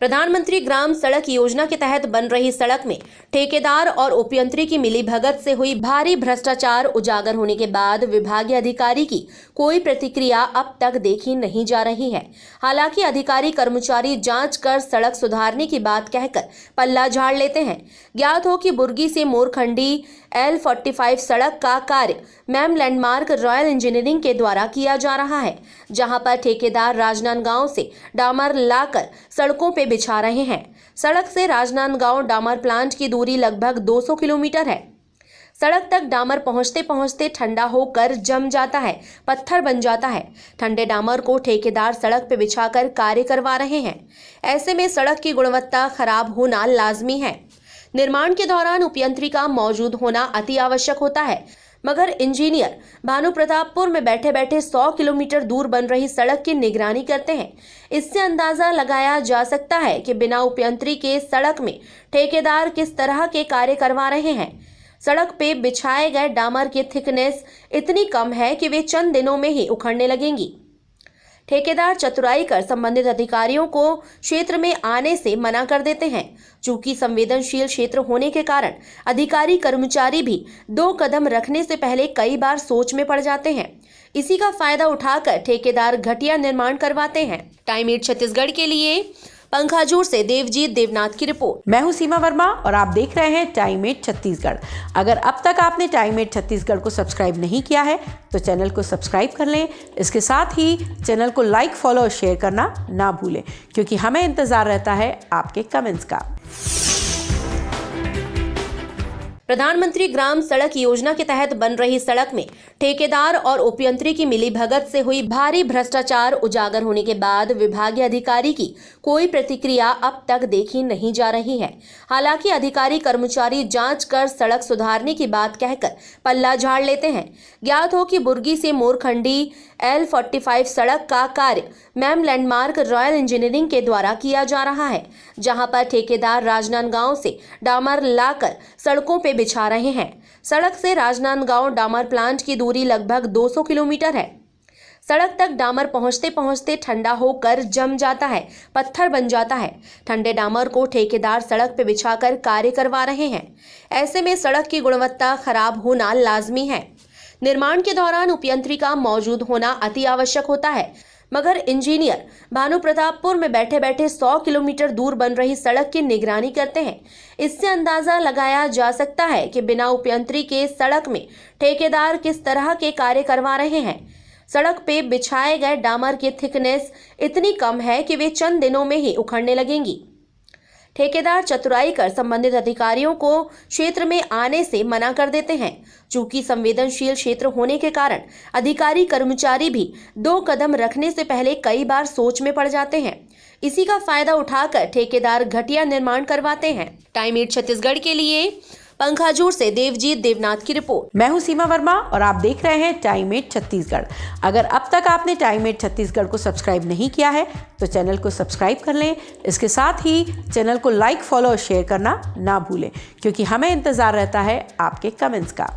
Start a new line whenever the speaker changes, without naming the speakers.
प्रधानमंत्री ग्राम सड़क योजना के तहत बन रही सड़क में ठेकेदार और उपयंत्री की मिलीभगत से हुई भारी भ्रष्टाचार उजागर होने के बाद विभागीय अधिकारी की कोई प्रतिक्रिया अब तक देखी नहीं जा रही है। हालांकि अधिकारी कर्मचारी जांच कर सड़क सुधारने की बात कहकर पल्ला झाड़ लेते हैं। ज्ञात हो कि बुर्गी से मोरखंडी L45 सड़क का कार्य मैम लैंडमार्क रॉयल इंजीनियरिंग के द्वारा किया जा रहा है, जहां पर ठेकेदार राजनांदगांव से डामर लाकर सड़कों पे बिछा रहे हैं। सड़क से राजनांदगांव डामर प्लांट की दूरी लगभग 200 किलोमीटर है। सड़क तक डामर पहुंचते पहुंचते ठंडा होकर जम जाता है, पत्थर बन जाता है। ठंडे डामर को ठेकेदार सड़क पे बिछाकर कार्य करवा रहे हैं। ऐसे में सड़क की गुणवत्ता खराब होना लाजमी है। निर्माण के दौरान उपयंत्री का मौजूद होना अति आवश्यक होता है, मगर इंजीनियर भानु प्रतापपुर में बैठे बैठे 100 किलोमीटर दूर बन रही सड़क की निगरानी करते हैं। इससे अंदाजा लगाया जा सकता है कि बिना उपयंत्री के सड़क में ठेकेदार किस तरह के कार्य करवा रहे हैं। सड़क पे बिछाए गए डामर की थिकनेस इतनी कम है कि वे चंद दिनों में ही उखड़ने लगेंगी। ठेकेदार चतुराई कर संबंधित अधिकारियों को क्षेत्र में आने से मना कर देते हैं। चूंकि संवेदनशील क्षेत्र होने के कारण अधिकारी कर्मचारी भी 2 कदम रखने से पहले कई बार सोच में पड़ जाते हैं। इसी का फायदा उठाकर ठेकेदार घटिया निर्माण करवाते हैं। टाइम 8 छत्तीसगढ़ के लिए पंखाजूर से देवजीत देवनाथ की रिपोर्ट।
मैं हूं सीमा वर्मा और आप देख रहे हैं टाइम 8 छत्तीसगढ़। अगर अब तक आपने टाइम 8 छत्तीसगढ़ को सब्सक्राइब नहीं किया है तो चैनल को सब्सक्राइब कर लें। इसके साथ ही चैनल को लाइक, फॉलो और शेयर करना ना भूलें, क्योंकि हमें इंतजार रहता है आपके कमेंट्स का।
प्रधानमंत्री ग्राम सड़क योजना के तहत बन रही सड़क में ठेकेदार और उपयंत्री की मिलीभगत से हुई भारी भ्रष्टाचार उजागर होने के बाद विभागीय अधिकारी की कोई प्रतिक्रिया अब तक देखी नहीं जा रही है। हालांकि अधिकारी कर्मचारी जांच कर सड़क सुधारने की बात कहकर पल्ला झाड़ लेते हैं। ज्ञात हो कि बुर्गी से मोरखंडी L45 सड़क का कार्य मैम लैंडमार्क रॉयल इंजीनियरिंग के द्वारा किया जा रहा है, जहां पर ठेकेदार राजनांदगांव से डामर लाकर सड़कों पे बिछा रहे हैं। सड़क से राजनांदगांव डामर प्लांट की दूरी लगभग 200 किलोमीटर है। सड़क तक डामर पहुंचते पहुंचते ठंडा होकर जम जाता है, पत्थर बन जाता है। ठंडे डामर को ठेकेदार सड़क पे बिछाकर कार्य करवा रहे हैं। ऐसे में सड़क की गुणवत्ता खराब होना लाजमी है। निर्माण के दौरान उपयंत्री का मौजूद होना अति आवश्यक होता है, मगर इंजीनियर भानु प्रतापपुर में बैठे बैठे 100 किलोमीटर दूर बन रही सड़क की निगरानी करते हैं। इससे अंदाजा लगाया जा सकता है कि बिना उपयंत्री के सड़क में ठेकेदार किस तरह के कार्य करवा रहे हैं। सड़क पे बिछाए गए डामर की थिकनेस इतनी कम है कि वे चंद दिनों में ही उखड़ने लगेंगी। ठेकेदार चतुराई कर संबंधित अधिकारियों को क्षेत्र में आने से मना कर देते हैं। चूंकि संवेदनशील क्षेत्र होने के कारण अधिकारी कर्मचारी भी 2 कदम रखने से पहले कई बार सोच में पड़ जाते हैं। इसी का फायदा उठाकर ठेकेदार घटिया निर्माण करवाते हैं। टाइम 8 छत्तीसगढ़ के लिए पंखाजूर से देवजीत देवनाथ की रिपोर्ट।
मैं हूं सीमा वर्मा और आप देख रहे हैं टाइम 8 छत्तीसगढ़। अगर अब तक आपने टाइम 8 छत्तीसगढ़ को सब्सक्राइब नहीं किया है तो चैनल को सब्सक्राइब कर लें। इसके साथ ही चैनल को लाइक, फॉलो और शेयर करना ना भूलें, क्योंकि हमें इंतजार रहता है आपके कमेंट्स का।